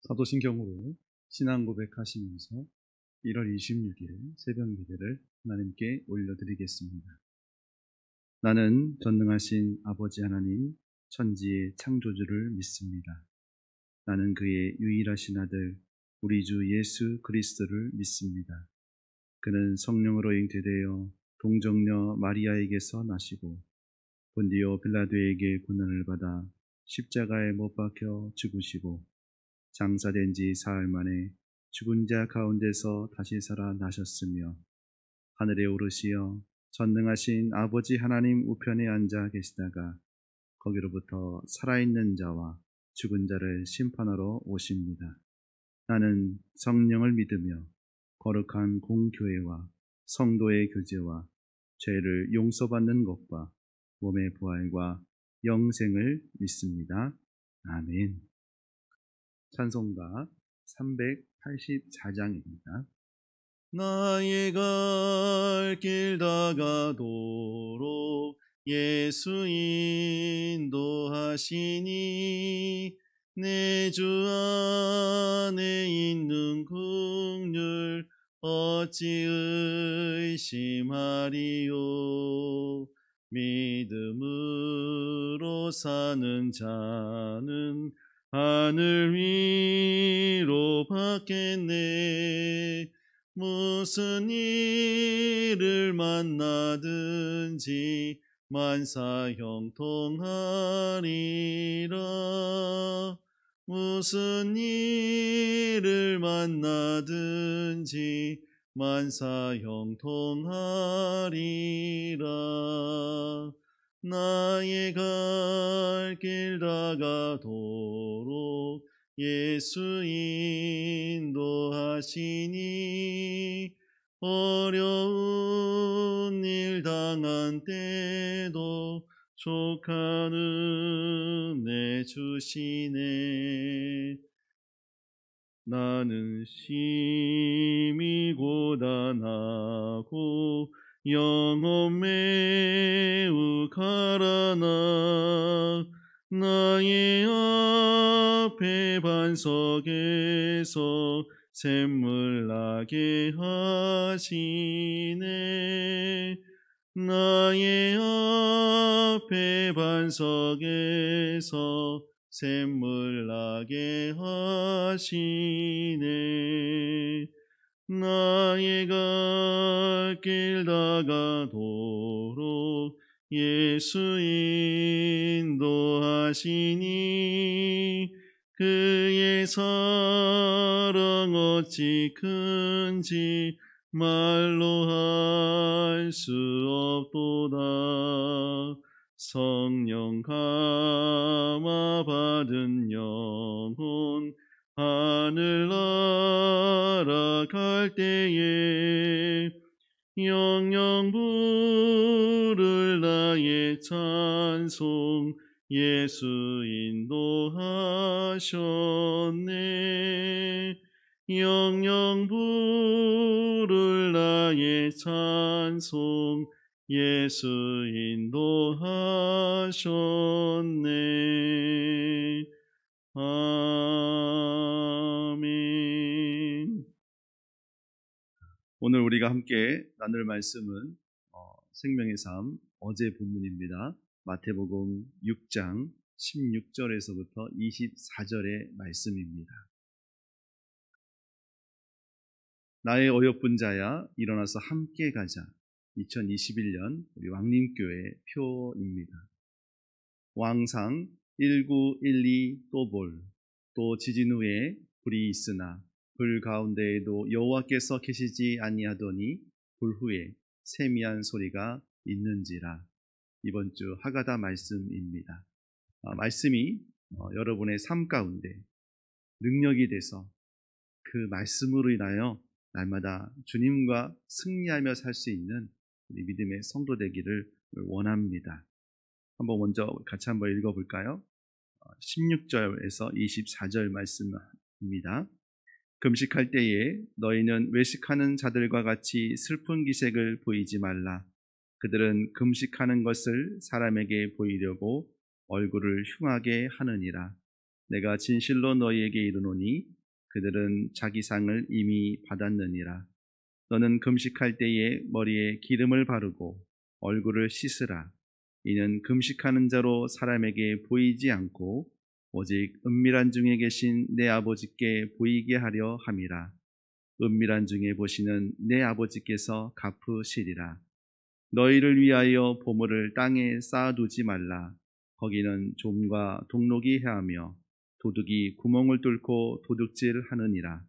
사도신경으로 신앙 고백하시면서 1월 26일 새벽 예배를 하나님께 올려드리겠습니다. 나는 전능하신 아버지 하나님 천지의 창조주를 믿습니다. 나는 그의 유일하신 아들 우리 주 예수 그리스도를 믿습니다. 그는 성령으로 잉태되어 동정녀 마리아에게서 나시고 본디오 빌라도에게 고난을 받아 십자가에 못 박혀 죽으시고 장사된 지 사흘 만에 죽은 자 가운데서 다시 살아나셨으며 하늘에 오르시어 전능하신 아버지 하나님 우편에 앉아 계시다가 거기로부터 살아있는 자와 죽은 자를 심판하러 오십니다. 나는 성령을 믿으며 거룩한 공교회와 성도의 교제와 죄를 용서받는 것과 몸의 부활과 영생을 믿습니다. 아멘. 찬송가 384장입니다. 나의 갈 길 다가도록 예수 인도하시니 내 주 안에 있는 긍휼 어찌 의심하리요. 믿음으로 사는 자는 하늘 위로 받겠네. 무슨 일을 만나든지 만사 형통하리라. 무슨 일을 만나든지 만사 형통하리라. 나의 갈 길 다가도록 예수 인도하시니 어려운 일 당한 때도 족한 은혜 주시네. 나는 심히 고단하고 영혼 매우 가라나 나의 앞에 반석에서 샘물 나게 하시네. 나의 앞에 반석에서 샘물 나게 하시네. 나의 갈 길 다가도록 예수 인도하시니 그의 사랑 어찌 큰지 말로 할 수 없도다. 성령 감화 받은 영혼 하늘 날아갈 때에 영영 부를 나의 찬송 예수 인도하셨네. 영영 부를 나의 찬송 예수 인도하셨네. 아멘. 오늘 우리가 함께 나눌 말씀은 생명의 삶 어제 본문입니다. 마태복음 6장 16절에서부터 24절의 말씀입니다. 나의 어여쁜 자야 일어나서 함께 가자. 2021년 우리 왕림교회 표입니다. 왕상 1912 또볼 또 지진 후에 불이 있으나 불 가운데에도 여호와께서 계시지 아니하더니 불 후에 세미한 소리가 있는지라. 이번 주 하가다 말씀입니다. 말씀이 여러분의 삶 가운데 능력이 돼서 그 말씀으로 인하여 날마다 주님과 승리하며 살 수 있는 우리 믿음의 성도 되기를 원합니다. 한번 먼저 같이 한번 읽어볼까요? 16절에서 24절 말씀입니다. 금식할 때에 너희는 외식하는 자들과 같이 슬픈 기색을 보이지 말라. 그들은 금식하는 것을 사람에게 보이려고 얼굴을 흉하게 하느니라. 내가 진실로 너희에게 이르노니 그들은 자기 상을 이미 받았느니라. 너는 금식할 때에 머리에 기름을 바르고 얼굴을 씻으라. 이는 금식하는 자로 사람에게 보이지 않고 오직 은밀한 중에 계신 내 아버지께 보이게 하려 함이라. 은밀한 중에 보시는 내 아버지께서 갚으시리라. 너희를 위하여 보물을 땅에 쌓아두지 말라. 거기는 좀과 동록이 해하며 도둑이 구멍을 뚫고 도둑질하느니라.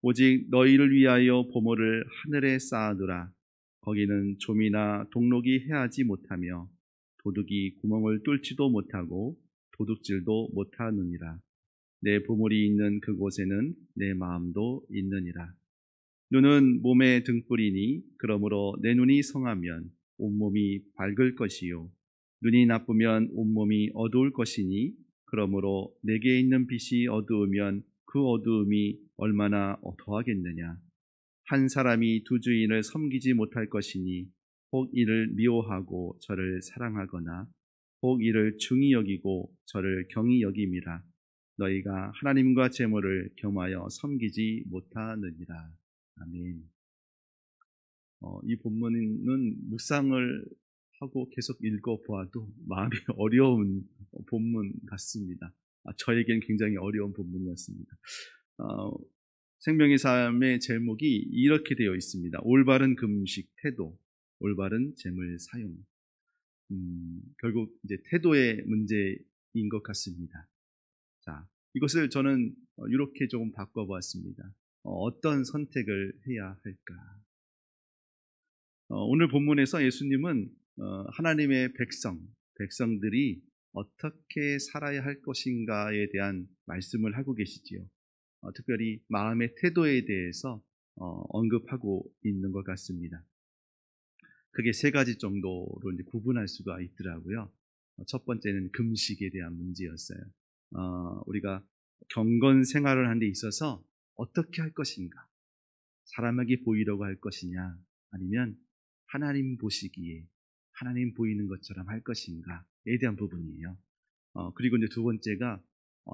오직 너희를 위하여 보물을 하늘에 쌓아두라. 거기는 좀이나 동록이 해하지 못하며 도둑이 구멍을 뚫지도 못하고 도둑질도 못하느니라. 내 보물이 있는 그곳에는 내 마음도 있느니라. 눈은 몸의 등불이니 그러므로 내 눈이 성하면 온몸이 밝을 것이요 눈이 나쁘면 온몸이 어두울 것이니 그러므로 내게 있는 빛이 어두우면 그 어두움이 얼마나 더하겠느냐. 한 사람이 두 주인을 섬기지 못할 것이니 혹 이를 미워하고 저를 사랑하거나 혹 이를 중히 여기고 저를 경히 여김이라. 너희가 하나님과 재물을 겸하여 섬기지 못하느니라. 아멘. 이 본문은 묵상을 하고 계속 읽어보아도 마음이 어려운 본문 같습니다. 저에겐 굉장히 어려운 본문이었습니다. 생명의 삶의 제목이 이렇게 되어 있습니다. 올바른 금식 태도, 올바른 재물 사용. 결국 이제 태도의 문제인 것 같습니다. 자, 이것을 저는 이렇게 조금 바꿔보았습니다. 어떤 선택을 해야 할까? 오늘 본문에서 예수님은 하나님의 백성들이 어떻게 살아야 할 것인가에 대한 말씀을 하고 계시지요. 특별히 마음의 태도에 대해서 언급하고 있는 것 같습니다. 그게 세 가지 정도로 이제 구분할 수가 있더라고요. 첫 번째는 금식에 대한 문제였어요. 우리가 경건 생활을 하는 데 있어서 어떻게 할 것인가? 사람에게 보이려고 할 것이냐? 아니면 하나님 보시기에 하나님 보이는 것처럼 할 것인가에 대한 부분이에요. 그리고 이제 두 번째가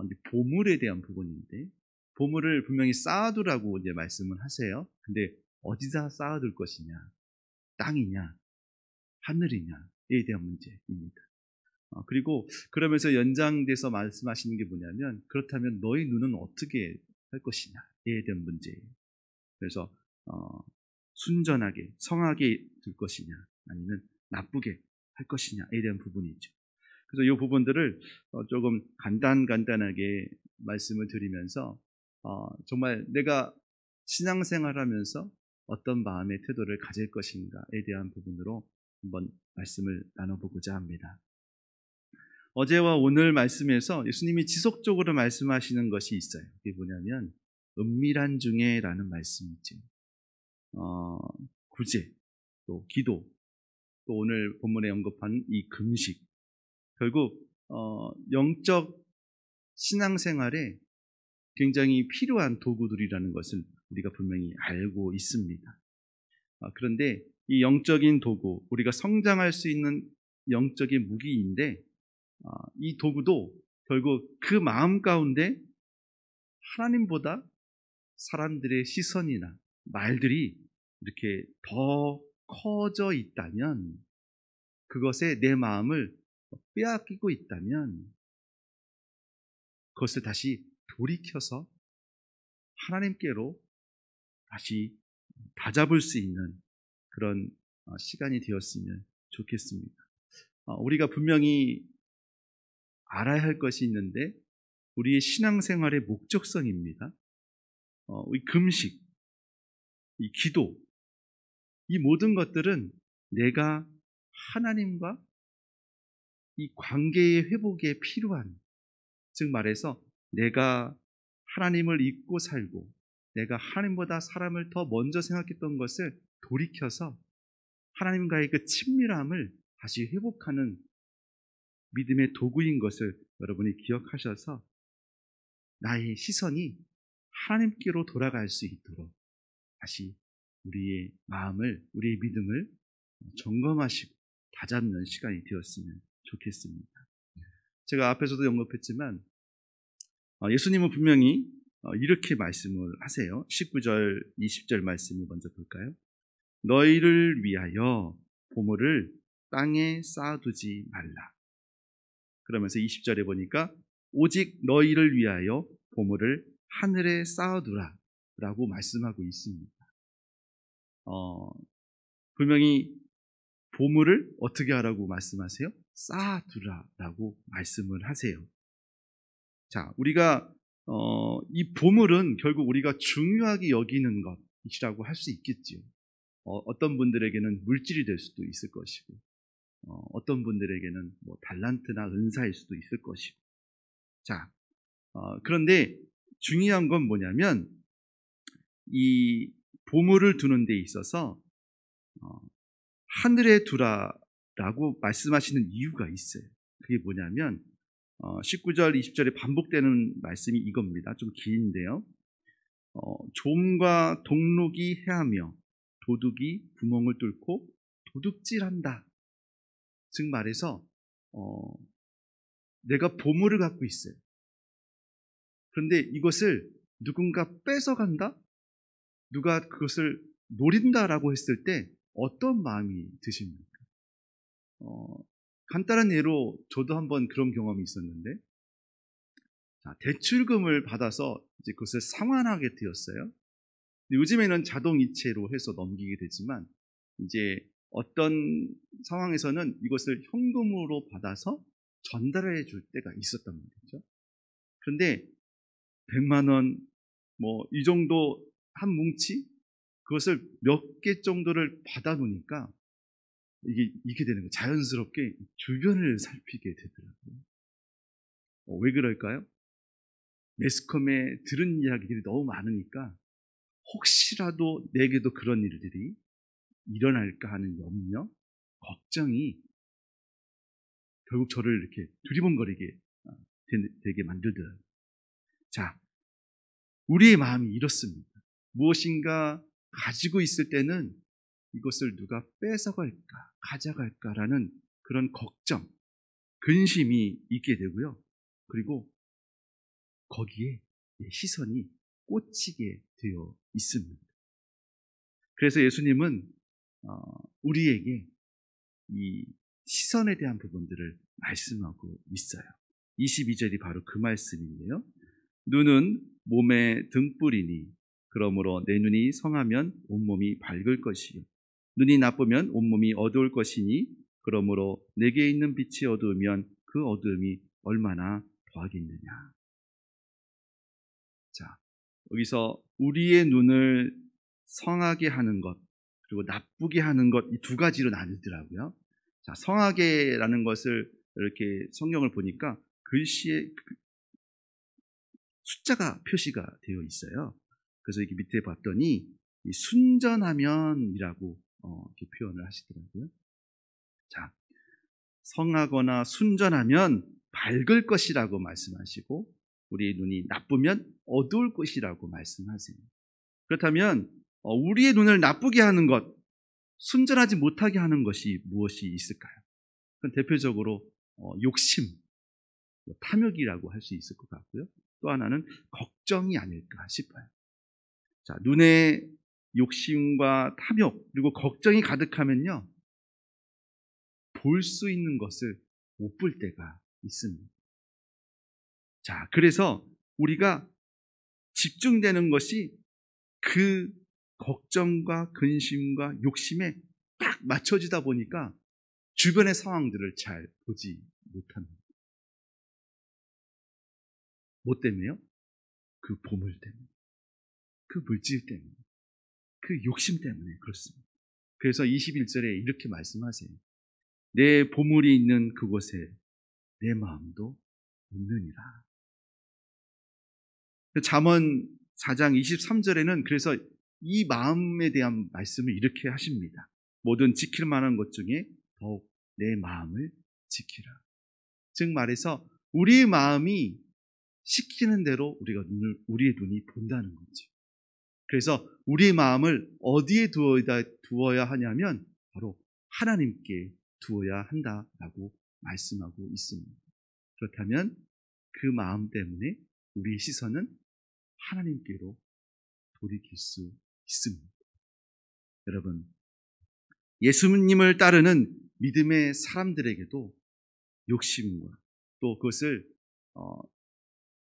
이제 보물에 대한 부분인데, 보물을 분명히 쌓아두라고 이제 말씀을 하세요. 근데 어디다 쌓아둘 것이냐? 땅이냐? 하늘이냐에 대한 문제입니다. 그리고 그러면서 연장돼서 말씀하시는 게 뭐냐면, 그렇다면 너희 눈은 어떻게 할 것이냐에 대한 문제예요. 그래서 순전하게 성하게 둘 것이냐 아니면 나쁘게 할 것이냐에 대한 부분이죠. 그래서 이 부분들을 조금 간단하게 말씀을 드리면서 정말 내가 신앙생활하면서 어떤 마음의 태도를 가질 것인가에 대한 부분으로 한번 말씀을 나눠보고자 합니다. 어제와 오늘 말씀에서 예수님이 지속적으로 말씀하시는 것이 있어요. 그게 뭐냐면 은밀한 중에라는 말씀이죠. 구제, 또 기도, 또 오늘 본문에 언급한 이 금식, 결국 영적 신앙생활에 굉장히 필요한 도구들이라는 것을 우리가 분명히 알고 있습니다. 그런데 이 영적인 도구, 우리가 성장할 수 있는 영적인 무기인데, 이 도구도 결국 그 마음 가운데 하나님보다 사람들의 시선이나 말들이 이렇게 더 커져 있다면, 그것에 내 마음을 빼앗기고 있다면, 그것을 다시 돌이켜서 하나님께로 다시 다잡을 수 있는 그런 시간이 되었으면 좋겠습니다. 우리가 분명히 알아야 할 것이 있는데, 우리의 신앙생활의 목적성입니다. 이 금식, 이 기도, 이 모든 것들은 내가 하나님과 이 관계의 회복에 필요한, 즉 말해서 내가 하나님을 잊고 살고 내가 하나님보다 사람을 더 먼저 생각했던 것을 돌이켜서 하나님과의 그 친밀함을 다시 회복하는 믿음의 도구인 것을 여러분이 기억하셔서 나의 시선이 하나님께로 돌아갈 수 있도록 다시 우리의 마음을, 우리의 믿음을 점검하시고 다잡는 시간이 되었으면 좋겠습니다. 제가 앞에서도 언급했지만 예수님은 분명히 이렇게 말씀을 하세요. 19절, 20절 말씀을 먼저 볼까요? 너희를 위하여 보물을 땅에 쌓아두지 말라. 그러면서 20절에 보니까 오직 너희를 위하여 보물을 하늘에 쌓아두라 라고 말씀하고 있습니다. 분명히 보물을 어떻게 하라고 말씀하세요? 쌓아두라 라고 말씀을 하세요. 자, 우리가 이 보물은 결국 우리가 중요하게 여기는 것이라고 할 수 있겠지요. 어떤 분들에게는 물질이 될 수도 있을 것이고, 어떤 분들에게는 뭐 달란트나 은사일 수도 있을 것이고. 자, 그런데 중요한 건 뭐냐면 이 보물을 두는 데 있어서 하늘에 두라라고 말씀하시는 이유가 있어요. 그게 뭐냐면 19절, 20절에 반복되는 말씀이 이겁니다. 좀 긴데요. 좀과 동록이 해하며 도둑이 구멍을 뚫고 도둑질한다. 즉 말해서 내가 보물을 갖고 있어요. 그런데 이것을 누군가 뺏어간다? 누가 그것을 노린다라고 했을 때 어떤 마음이 드십니까? 간단한 예로 저도 한번 그런 경험이 있었는데, 자, 대출금을 받아서 이제 그것을 상환하게 되었어요. 요즘에는 자동이체로 해서 넘기게 되지만, 이제 어떤 상황에서는 이것을 현금으로 받아서 전달해 줄 때가 있었단 말이죠. 그런데 100만 원, 뭐 이 정도 한 뭉치? 그것을 몇 개 정도를 받아 놓으니까 이게 되는 거예요. 자연스럽게 주변을 살피게 되더라고요. 왜 그럴까요? 매스컴에 들은 이야기들이 너무 많으니까 혹시라도 내게도 그런 일들이 일어날까 하는 염려, 걱정이 결국 저를 이렇게 두리번거리게 되게 만들더라고요. 자, 우리의 마음이 이렇습니다. 무엇인가 가지고 있을 때는 이것을 누가 뺏어갈까, 가져갈까라는 그런 걱정, 근심이 있게 되고요. 그리고 거기에 시선이 꽂히게 되어 있습니다. 그래서 예수님은 우리에게 이 시선에 대한 부분들을 말씀하고 있어요. 22절이 바로 그 말씀인데요. 눈은 몸의 등불이니 그러므로 내 눈이 성하면 온몸이 밝을 것이요 눈이 나쁘면 온몸이 어두울 것이니 그러므로 내게 있는 빛이 어두우면 그 어두움이 얼마나 더하겠느냐. 자, 여기서 우리의 눈을 성하게 하는 것 그리고 나쁘게 하는 것 이 두 가지로 나누더라고요. 자, 성하게라는 것을 이렇게 성경을 보니까 글씨에 숫자가 표시가 되어 있어요. 그래서 이렇게 밑에 봤더니 이 순전하면이라고 이렇게 표현을 하시더라고요. 자, 성하거나 순전하면 밝을 것이라고 말씀하시고 우리의 눈이 나쁘면 어두울 것이라고 말씀하세요. 그렇다면 우리의 눈을 나쁘게 하는 것, 순전하지 못하게 하는 것이 무엇이 있을까요? 그건 대표적으로 욕심, 탐욕이라고 할 수 있을 것 같고요. 또 하나는 걱정이 아닐까 싶어요. 자, 눈에 욕심과 탐욕 그리고 걱정이 가득하면요, 볼 수 있는 것을 못 볼 때가 있습니다. 자, 그래서 우리가 집중되는 것이 그 걱정과 근심과 욕심에 딱 맞춰지다 보니까 주변의 상황들을 잘 보지 못합니다. 뭐 때문에요? 그 보물 때문에, 그 물질 때문에, 그 욕심 때문에 그렇습니다. 그래서 21절에 이렇게 말씀하세요. 내 보물이 있는 그곳에 내 마음도 있느니라. 잠언 4장 23절에는 그래서 이 마음에 대한 말씀을 이렇게 하십니다. 모든 지킬 만한 것 중에 더욱 내 마음을 지키라. 즉 말해서 우리의 마음이 시키는 대로 우리의 눈이 본다는 거죠. 그래서 우리의 마음을 어디에 두어야 하냐면 바로 하나님께 두어야 한다라고 말씀하고 있습니다. 그렇다면 그 마음 때문에 우리의 시선은 하나님께로 돌이킬 수 있습니다. 여러분, 예수님을 따르는 믿음의 사람들에게도 욕심과 또 그것을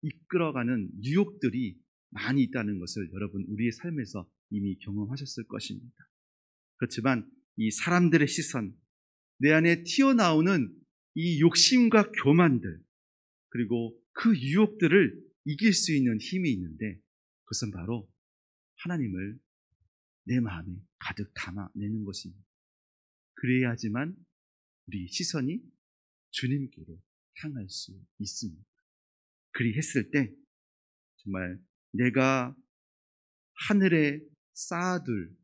이끌어가는 유혹들이 많이 있다는 것을 여러분 우리의 삶에서 이미 경험하셨을 것입니다. 그렇지만 이 사람들의 시선, 내 안에 튀어나오는 이 욕심과 교만들, 그리고 그 유혹들을 이길 수 있는 힘이 있는데 그것은 바로 하나님을 내 마음에 가득 담아내는 것입니다. 그래야지만 우리 시선이 주님께로 향할 수 있습니다. 그리했을 때 정말 내가 하늘에 쌓아둘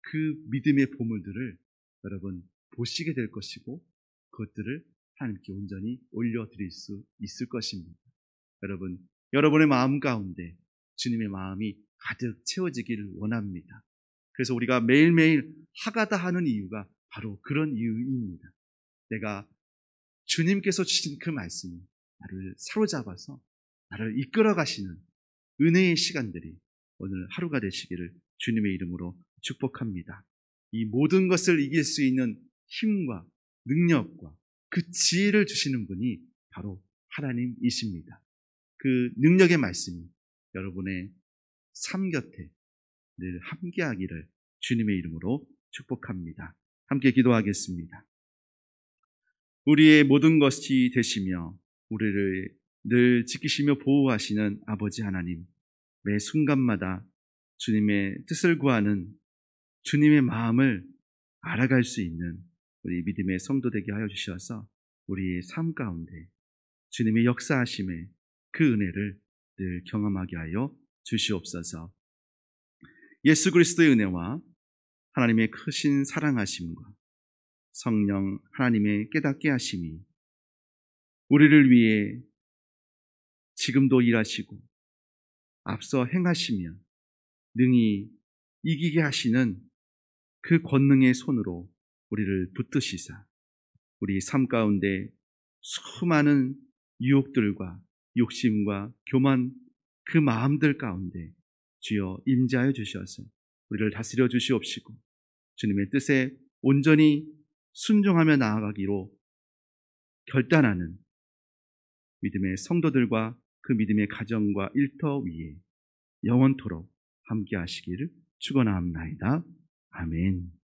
그 믿음의 보물들을 여러분 보시게 될 것이고 그것들을 하나님께 온전히 올려드릴 수 있을 것입니다. 여러분, 여러분의 마음 가운데 주님의 마음이 가득 채워지기를 원합니다. 그래서 우리가 매일매일 하가다 하는 이유가 바로 그런 이유입니다. 내가 주님께서 주신 그 말씀이 나를 사로잡아서 나를 이끌어 가시는 은혜의 시간들이 오늘 하루가 되시기를 주님의 이름으로 축복합니다. 이 모든 것을 이길 수 있는 힘과 능력과 그 지혜를 주시는 분이 바로 하나님이십니다. 그 능력의 말씀이 여러분의 삶 곁에 늘 함께하기를 주님의 이름으로 축복합니다. 함께 기도하겠습니다. 우리의 모든 것이 되시며 우리를 늘 지키시며 보호하시는 아버지 하나님, 매 순간마다 주님의 뜻을 구하는 주님의 마음을 알아갈 수 있는 우리 믿음의 성도 되게 하여 주셔서 우리의 삶 가운데 주님의 역사하심의 그 은혜를 늘 경험하게 하여 주시옵소서. 예수 그리스도의 은혜와 하나님의 크신 사랑하심과 성령 하나님의 깨닫게 하심이 우리를 위해 지금도 일하시고 앞서 행하시며 능히 이기게 하시는 그 권능의 손으로 우리를 붙드시사 우리 삶 가운데 수많은 유혹들과 욕심과 교만 그 마음들 가운데 주여 임재하여 주셔서 우리를 다스려 주시옵시고 주님의 뜻에 온전히 순종하며 나아가기로 결단하는 믿음의 성도들과 그 믿음의 가정과 일터 위에 영원토록 함께 하시기를 축원하옵나이다. 아멘.